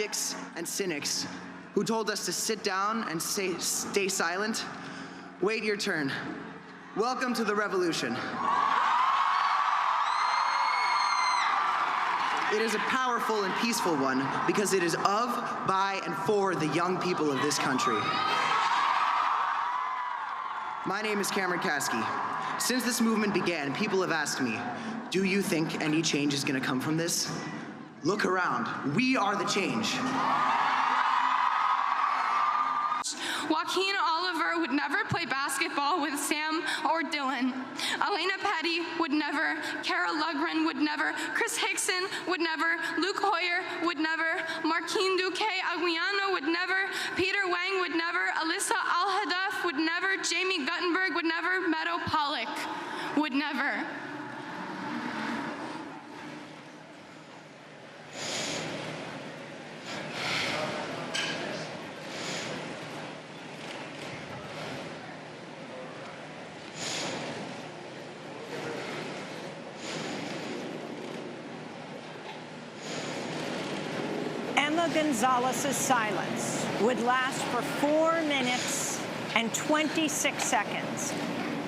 skeptics and cynics who told us to sit down and stay silent, wait your turn. Welcome to the revolution. It is a powerful and peaceful one because it is of, by, and for the young people of this country. My name is Cameron Caskey. Since this movement began, people have asked me, do you think any change is going to come from this? Look around. We are the change. Joaquin Oliver would never play basketball with Sam or Dylan. Elena Petty would never. Kara Lugren would never. Chris Hickson would never. Luke Hoyer would never. Marquine Duque Aguiano would never. Peter Wang would never. Alyssa Al-Hadaf would never. Jamie Guttenberg would never. Meadow Pollock would never. Emma Gonzalez's silence would last for 4 minutes and 26 seconds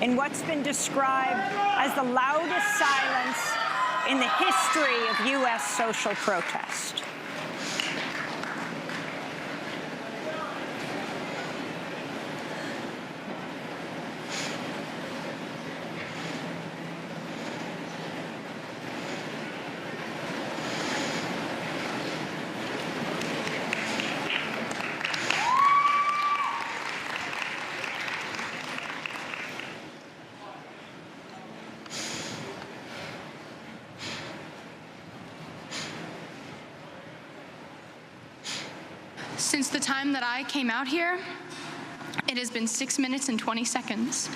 in what's been described as the loudest silence in the history of U.S. social protest. Since the time that I came out here, it has been 6 minutes and 20 seconds.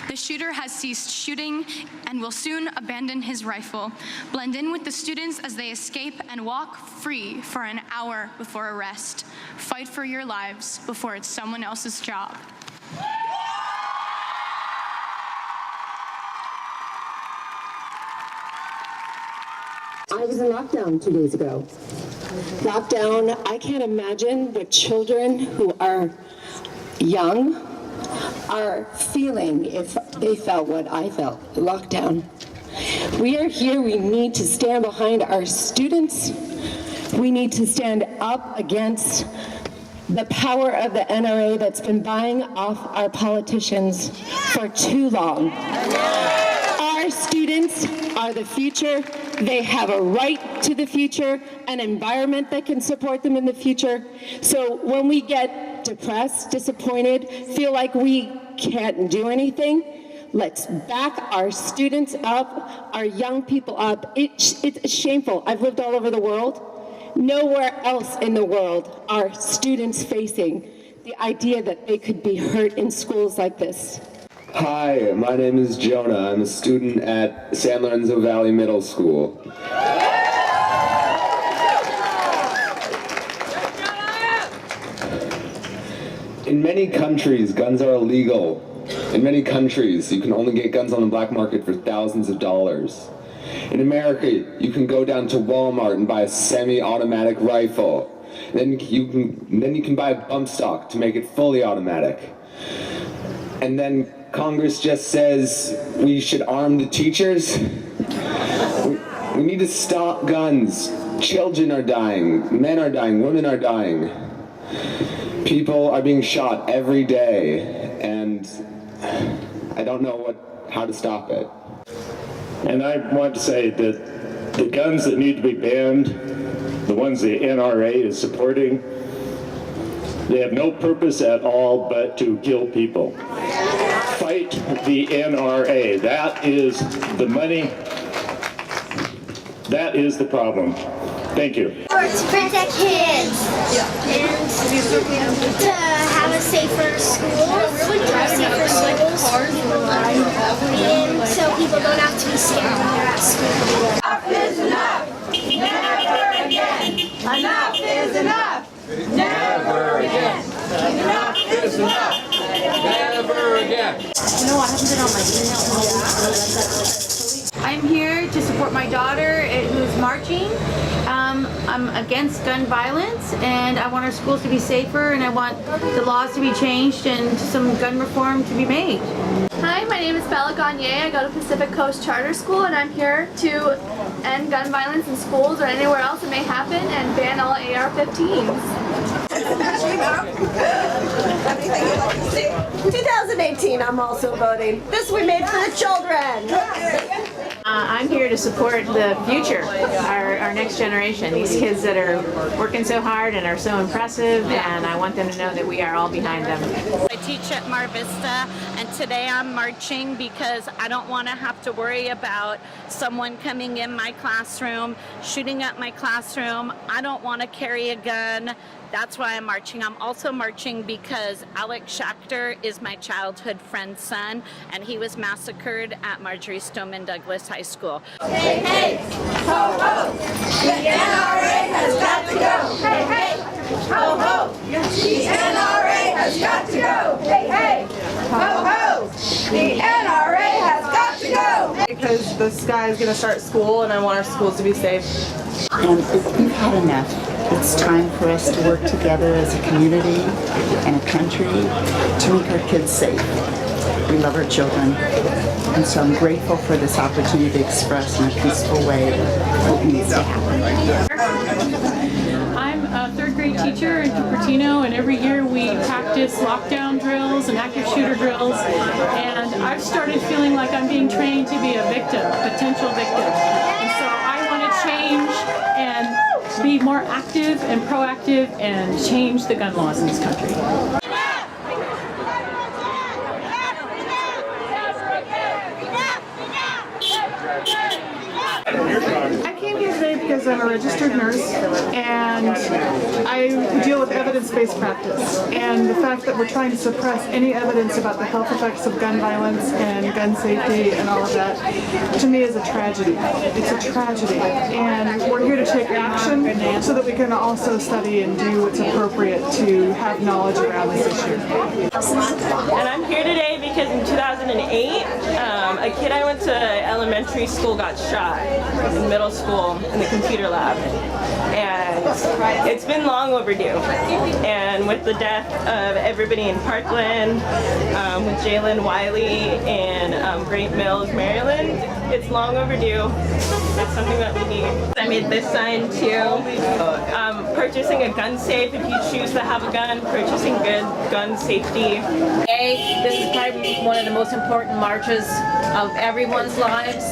The shooter has ceased shooting and will soon abandon his rifle, blend in with the students as they escape, and walk free for an hour before arrest. Fight for your lives before it's someone else's job. I was in lockdown 2 days ago. Lockdown, I can't imagine what children who are young are feeling if they felt what I felt. Lockdown. We are here, we need to stand behind our students. We need to stand up against the power of the NRA that's been buying off our politicians for too long. Our students are the future. They have a right to the future, an environment that can support them in the future. So when we get depressed, disappointed, feel like we can't do anything, let's back our students up, our young people up. It's shameful. I've lived all over the world. Nowhere else in the world are students facing the idea that they could be hurt in schools like this. Hi, my name is Jonah. I'm a student at San Lorenzo Valley Middle School. In many countries, guns are illegal. In many countries, you can only get guns on the black market for thousands of dollars. In America, you can go down to Walmart and buy a semi-automatic rifle. Then you can buy a bump stock to make it fully automatic. And then Congress just says we should arm the teachers. We need to stop guns. Children are dying, men are dying, women are dying. People are being shot every day, and I don't know how to stop it. And I want to say that the guns that need to be banned, the ones the NRA is supporting, they have no purpose at all but to kill people. Fight the NRA. That is the money. That is the problem. Thank you. To protect kids and to have a safer school, safer schools, and so people don't have to be scared when they're at school. Enough is enough. Never again. Enough is enough. Never again. Enough is enough. Never again. No, I haven't been on my email. I'm here to support my daughter who's marching. I'm against gun violence, and I want our schools to be safer, and I want the laws to be changed and some gun reform to be made. Hi, my name is Bella Gagne. I go to Pacific Coast Charter School, and I'm here to end gun violence in schools or anywhere else it may happen and ban all AR-15s. 2018, I'm also voting. This we made for the children. I'm here to support the future, our next generation, these kids that are working so hard and are so impressive, and I want them to know that we are all behind them. I teach at Mar Vista, and today I'm marching because I don't want to have to worry about someone coming in my classroom, shooting up my classroom. I don't want to carry a gun. That's why I'm marching. I'm also marching because Alex Schachter is my childhood friend's son, and he was massacred at Marjorie Stoneman Douglas High School. Hey, hey, ho, ho, the NRA has got to go. Hey, hey, ho, ho, the NRA has got to go. Hey, hey, ho, ho, the NRA has got to go. Because this guy is going to start school, and I want our schools to be safe. And we've had enough. It's time for us to work together as a community and a country to make our kids safe. We love our children, and so I'm grateful for this opportunity to express in a peaceful way what needs to happen. I'm a third grade teacher in Cupertino, and every year we practice lockdown drills and active shooter drills, and I've started feeling like I'm being trained to be a victim, a potential victim. And so I want to change and be more active and proactive and change the gun laws in this country. I came here today because I'm a registered nurse and I deal with evidence-based practice, and the fact that we're trying to suppress any evidence about the health effects of gun violence and gun safety and all of that, to me, is a tragedy. It's a tragedy, and we're here to take action so that we can also study and do what's appropriate to have knowledge around this issue. And I'm here today because in 2008, a kid I went to elementary school got shot in middle school in the computer lab, and it's been long overdue. And with the death of everybody in Parkland, with Jalen Wiley in Great Mills, Maryland, it's long overdue. It's something that we need. I made this sign too. Purchasing a gun safe if you choose to have a gun, purchasing good gun safety. Today, this is probably one of the most important marches of everyone's lives.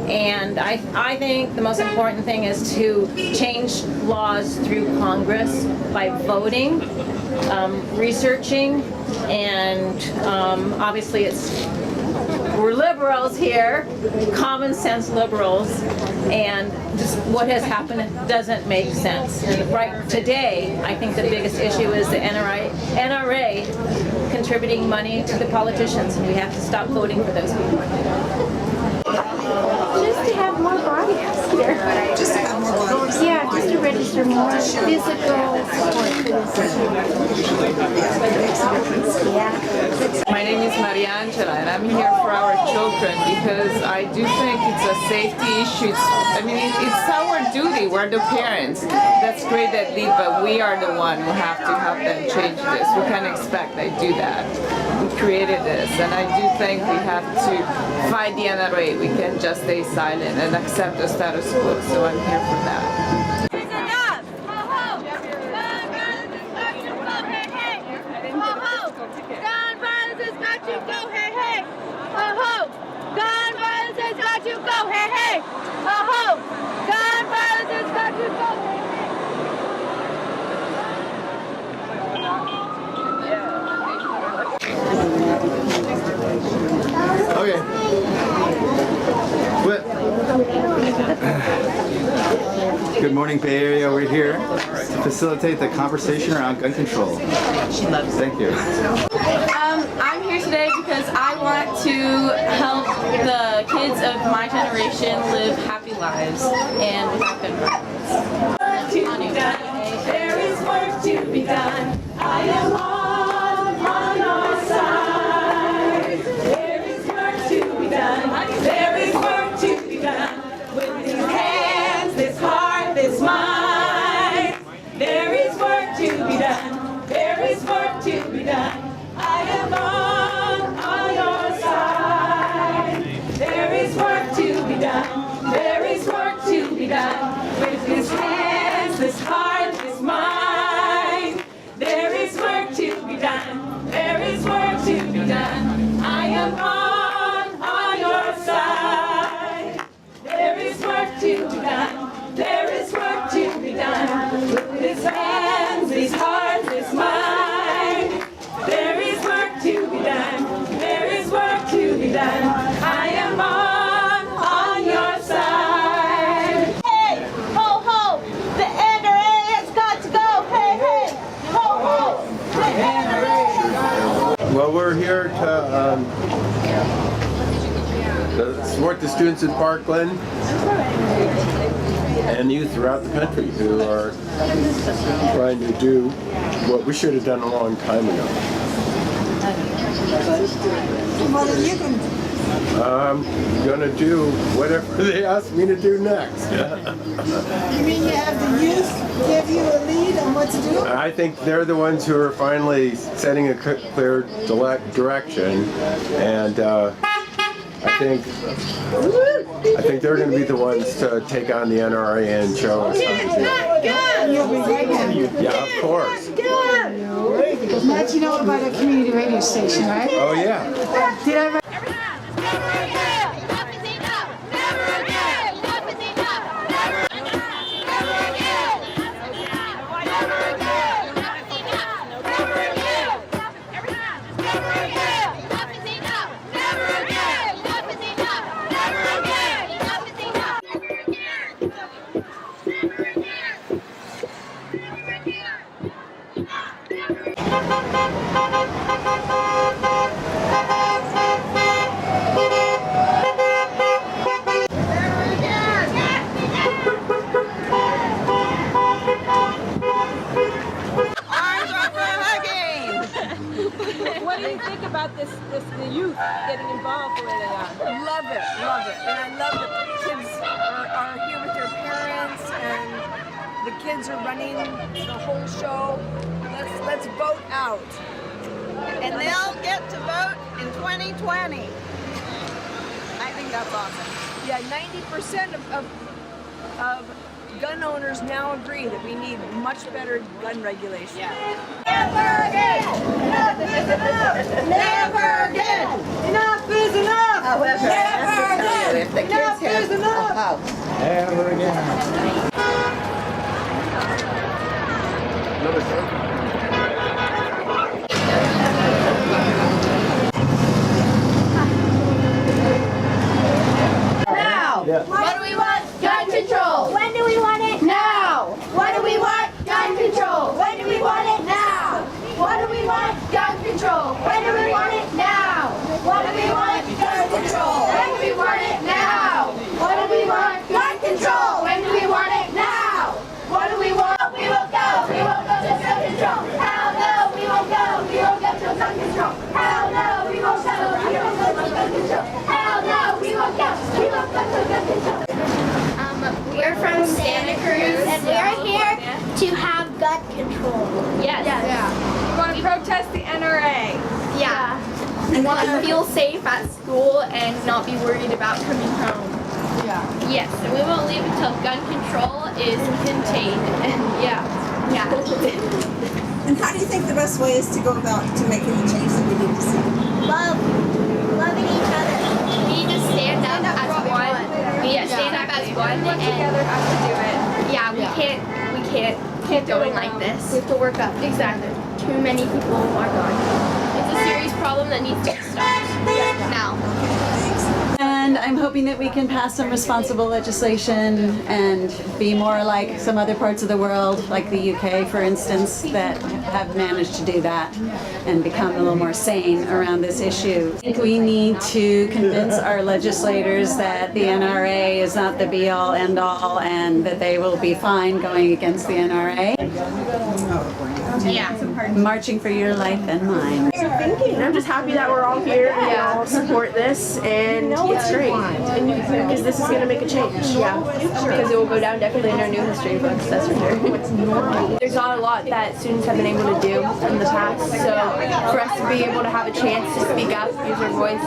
And I think the most important thing is to change laws through Congress by voting, researching, and obviously we're liberals here, common sense liberals, and just what has happened doesn't make sense. And right today, I think the biggest issue is the NRA contributing money to the politicians, and we have to stop voting for those people. Just to have more bodies here. Just to have more bodies? Yeah, just to register more physical support for this. Yeah. My name is Maria Angela, and I'm here for our children because I do think it's a safety issue. It's our duty. We're the parents. That's great that lead, but we are the one who have to help them change this. We can't expect they do that. We created this, and I do think we have to fight the NRA. We can't just stay silent and accept the status quo, so I'm here for that. Okay. Good morning, Bay Area. We're here to facilitate the conversation around gun control. Thank you. I'm here today because I want to help the kids of my generation live happy lives and without gun violence. There is work to be done. I am on our side. There is work to be done. There is work to be done. With these hands, this heart, this mind. Well, we're here to support the students in Parkland and youth throughout the country who are trying to do what we should have done a long time ago. What are you going to do? I'm going to do whatever they ask me to do next. You mean you have the youth give you a lead on what to do? I think they're the ones who are finally setting a clear direction, and I think they're going to be the ones to take on the NRA and show us how to do it. Yeah, of course. Matt, you know about a community radio station, right? Oh yeah. Did I? What do you think about the youth getting involved the way they are? Love it. And I love that the kids are here with their parents and the kids are running the whole show. Let's vote out. And they'll get to vote in 2020. I think that's awesome. Yeah, 90% of gun owners now agree that we need much better gun regulation. Never again! Enough is enough! Never again! Enough is enough! However, Never again! if the kids Enough have is enough! a house. Never again. Now! What do we want? Gun control. When do we want it? Now. What do we want? Gun control. When do we want it? Now. What do we want? Gun control. When do we want it? Now. What do we want? Gun control. When do we want it? Now. What do we want? Gun control. When do we want it? Now. What do we want? We won't go. We won't go to gun control. Hell no, we won't go. We won't go to gun control. Hell no, we won't go. We won't go to gun control. Hell no, we won't go. We won't go to gun control. We're from Santa Cruz, and we are here to have gun control. Yes. We want to protest the NRA. Yeah. We want to feel safe at school and not be worried about coming home. Yeah. Yes, and we won't leave until gun control is contained. And yeah. And how do you think the best way is to go about to making the change that we need to see? Loving each other. We need to stand up as one. Stand up as one and together have to do it. Yeah, we can't keep going like this. We have to work up. Exactly. Too many people are gone. It's a serious problem that needs to be stopped. Now. And I'm hoping that we can pass some responsible legislation and be more like some other parts of the world, like the UK, for instance, that have managed to do that and become a little more sane around this issue. I think we need to convince our legislators that the NRA is not the be-all, end-all, and that they will be fine going against the NRA. Yeah. Marching for your life and mine. I'm just happy that we're all here and we all support this, and it's great because this is going to make a change. Yeah, because it will go down definitely in our new history books, that's for sure. There's not a lot that students have been able to do in the past, so for us to be able to have a chance to speak up, use our voice,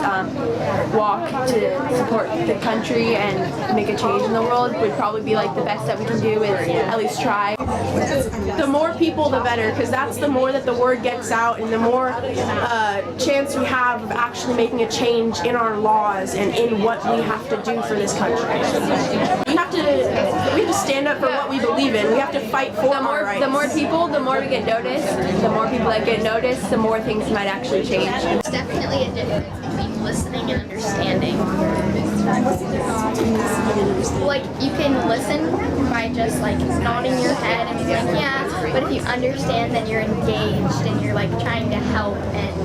walk to support the country and make a change in the world would probably be like the best that we can do is at least try. The more people, the better, because that's the more that the word gets out and the more chance we have of actually making a change in our laws and in what we have to do for this country. We have to stand up for what we believe in. We have to fight for our rights. The more people, the more we get noticed. The more people that get noticed, the more things might actually change. Definitely a difference between listening and understanding. Like, you can listen by just like nodding your head and being like, yeah, but if you understand, then you're engaged and you're like trying to help, and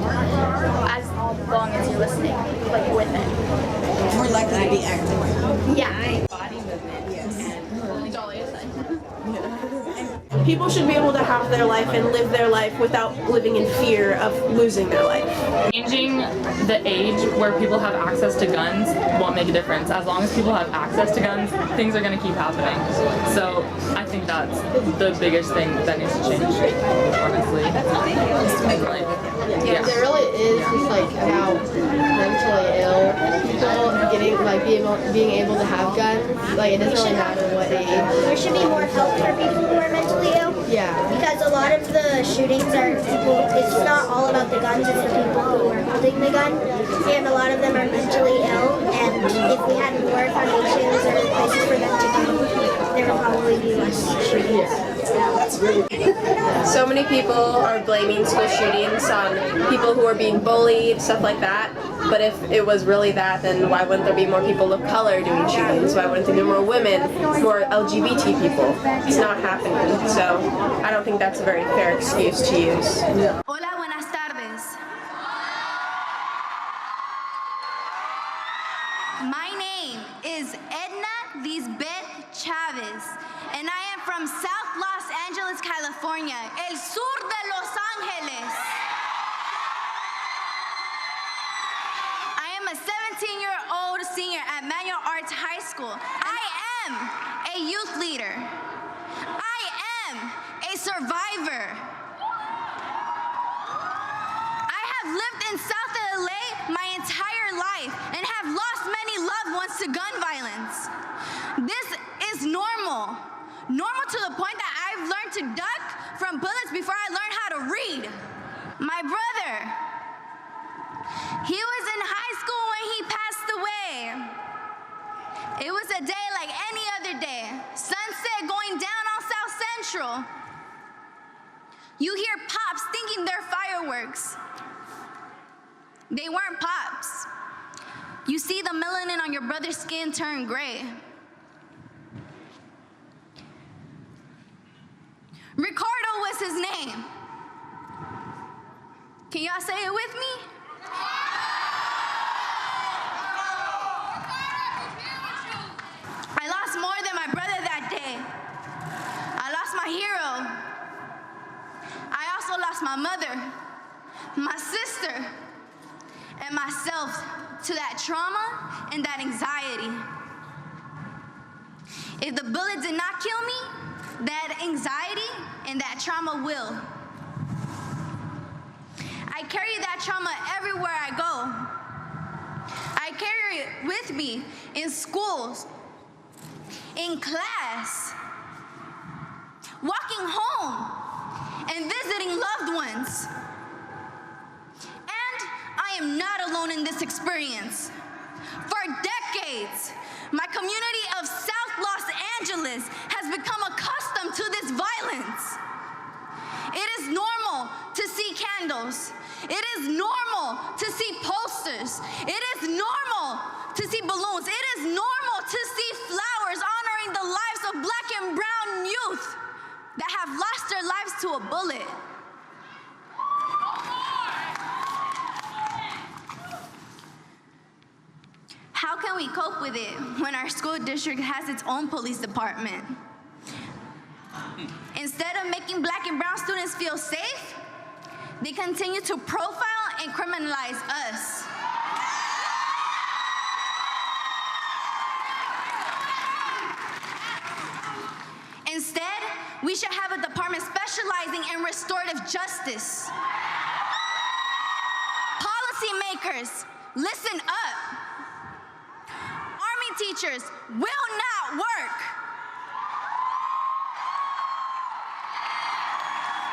as long as you're listening, like with it. More likely to be active. Yeah. Body movement, yes. People should be able to have their life and live their life without living in fear of losing their life. Changing the age where people have access to guns won't make a difference. As long as people have access to guns, things are going to keep happening. So I think that's the biggest thing that needs to change, honestly. Yeah, there really is just like about mentally ill people getting like being able to have guns. Like, it doesn't really matter what age. There should be more help for people who are mentally ill. Yeah. Because a lot of the shootings are people, it's not all about the guns, it's the people who are holding the gun. And a lot of them are mentally ill, and if we had more foundations or places for them to go, there would probably be less shootings. So many people are blaming school shootings on people who are being bullied, stuff like that. But if it was really that, then why wouldn't there be more people of color doing shootings? Why wouldn't there be more women, more LGBT people? It's not happening. So I don't think that's a very fair excuse to use. Hola, buenas tardes. My name is Edna Lisbeth Chavez, and I am from South Los Angeles, California, el sur de Los Angeles. I am a 17-year-old senior at Manual Arts High School. I am a youth leader. I am a survivor. I have lived in South LA my entire life and have lost many loved ones to gun violence. This is normal. Normal to the point that I've learned to duck from bullets before I learned how to read. My brother, he was in high school when he passed away. It was a day like any other day. Sunset going down on South Central. You hear pops thinking they're fireworks. They weren't pops. You see the melanin on your brother's skin turn gray. Ricardo was his name. Can y'all say it with me? I lost more than my brother that day. I lost my hero. I also lost my mother, my sister, and myself to that trauma and that anxiety. If the bullet did not kill me, that anxiety and that trauma will. I carry that trauma everywhere I go. I carry it with me in schools, in class, walking home, and visiting loved ones. And I am not alone in this experience. For decades, my community of South Los Angeles has become accustomed to this violence. It is normal to see candles. It is normal to see posters. It is normal to see balloons. It is normal to see flowers honoring the lives of black and brown youth that have lost their lives to a bullet. How can we cope with it when our school district has its own police department? Instead of making black and brown students feel safe, they continue to profile and criminalize us. Instead, we should have a department specializing in restorative justice. Policymakers, listen up. Army teachers will not work.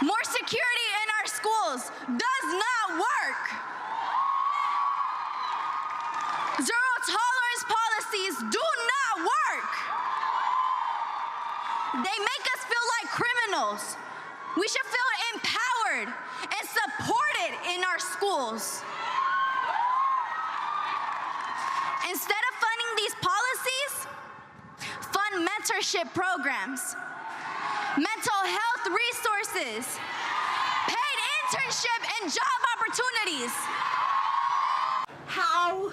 More security in our schools does not work. Zero tolerance policies do not work. They make us feel like criminals. We should feel empowered and supported in our schools. Instead of funding these policies, fund mentorship programs, mental health resources, paid internship and job opportunities. How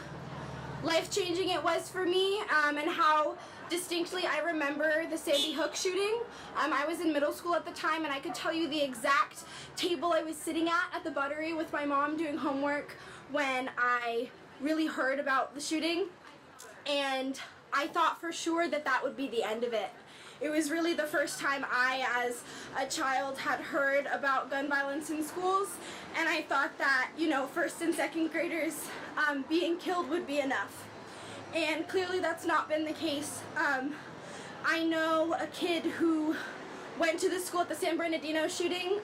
life-changing it was for me, and how distinctly I remember the Sandy Hook shooting. I was in middle school at the time, and I could tell you the exact table I was sitting at the Buttery with my mom doing homework when I really heard about the shooting, and I thought for sure that that would be the end of it. It was really the first time I, as a child, had heard about gun violence in schools, and I thought that, you know, first and second graders being killed would be enough. And clearly that's not been the case. I know a kid who went to the school at the San Bernardino shooting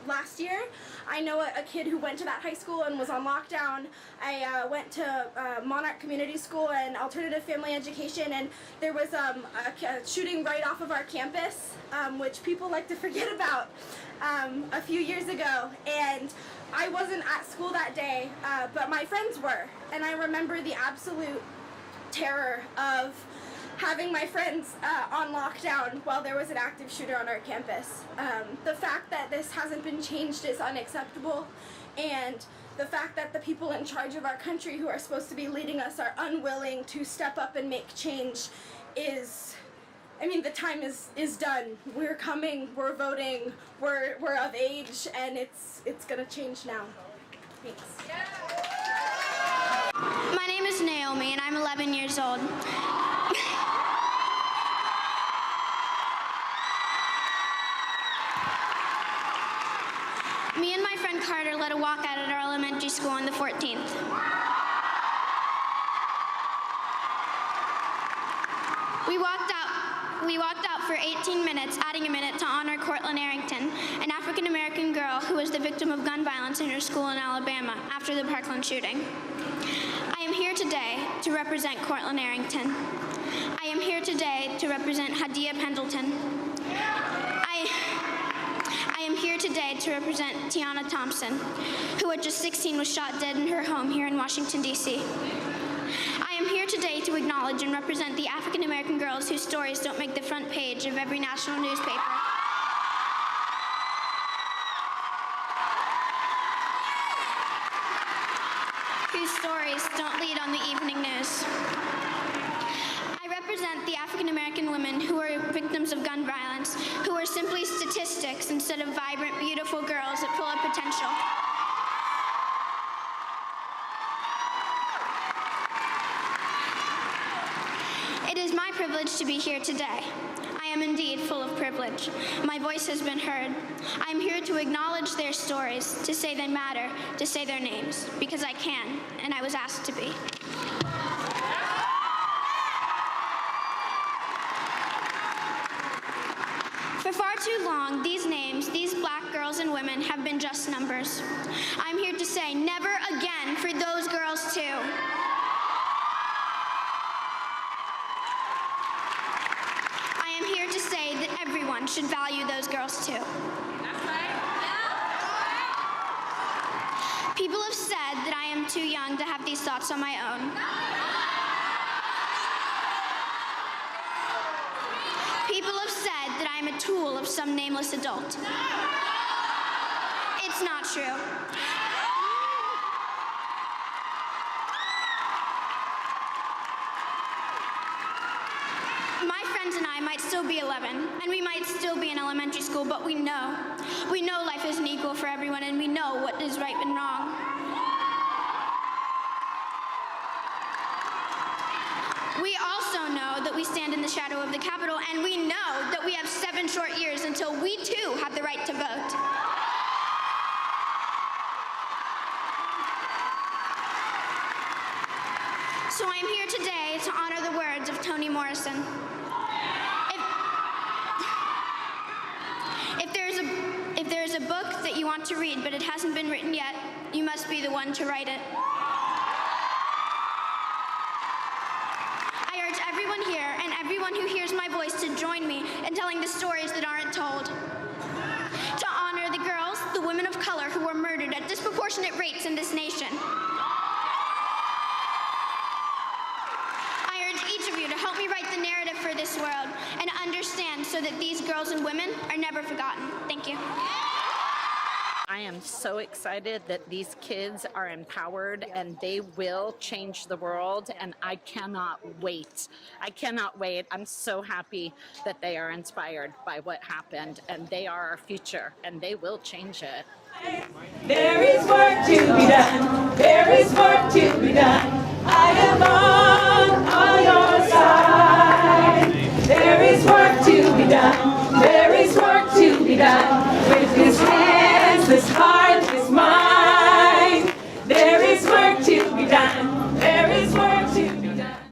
last year. I know a kid who went to that high school and was on lockdown. I went to Monarch Community School and Alternative Family Education, and there was a shooting right off of our campus, which people like to forget about, a few years ago. And I wasn't at school that day, but my friends were. And I remember the absolute terror of having my friends on lockdown while there was an active shooter on our campus. The fact that this hasn't been changed is unacceptable, and the fact that the people in charge of our country who are supposed to be leading us are unwilling to step up and make change is, I mean, the time is done. We're coming, we're voting, we're of age, and it's gonna change now. Thanks. My name is Naomi, and I'm 11 years old. Me and my friend Carter led a walkout at our elementary school on the 14th. We walked out for 18 minutes, adding a minute to honor Cortland Arrington, an African-American girl who was the victim of gun violence in her school in Alabama after the Parkland shooting. I am here today to represent Cortland Arrington. I am here today to represent Hadia Pendleton. I am here today to represent Tiana Thompson, who at just 16 was shot dead in her home here in Washington, D.C. I am here today to acknowledge and represent the African-American girls whose stories don't make the front page of every national newspaper. Whose stories don't lead on the evening news. I represent the African-American women who are victims of gun violence, who are simply statistics instead of vibrant, beautiful girls that full of potential. It is my privilege to be here today. I am indeed full of privilege. My voice has been heard. I am here to acknowledge their stories, to say they matter, to say their names, because I can, and I was asked to be. For far too long, these names, these black girls and women, have been just numbers. I'm here to say never again for those girls too. I am here to say that everyone should value those girls too. People have said that I am too young to have these thoughts on my own. People have said that I am a tool of some nameless adult. It's not true. My friends and I might still be 11, and we might still be in elementary school, but we know life isn't equal for everyone, and we know what is right and wrong. We also know that we stand in the shadow of the Capitol, and we know that we have 7 short years until we too have the right to vote. So I am here today to honor the words of Toni Morrison. If there is a book that you want to read but it hasn't been written yet, you must be the one to write it. I urge everyone here and everyone who hears my voice to join me in telling the stories that aren't told. To honor the girls, the women of color who were murdered at disproportionate rates in this nation. this world and understand so that these girls and women are never forgotten. Thank you. I am so excited that these kids are empowered and they will change the world, and I cannot wait. I cannot wait. I'm so happy that they are inspired by what happened, and they are our future, and they will change it. There is work to be done. There is work to be done. I am on your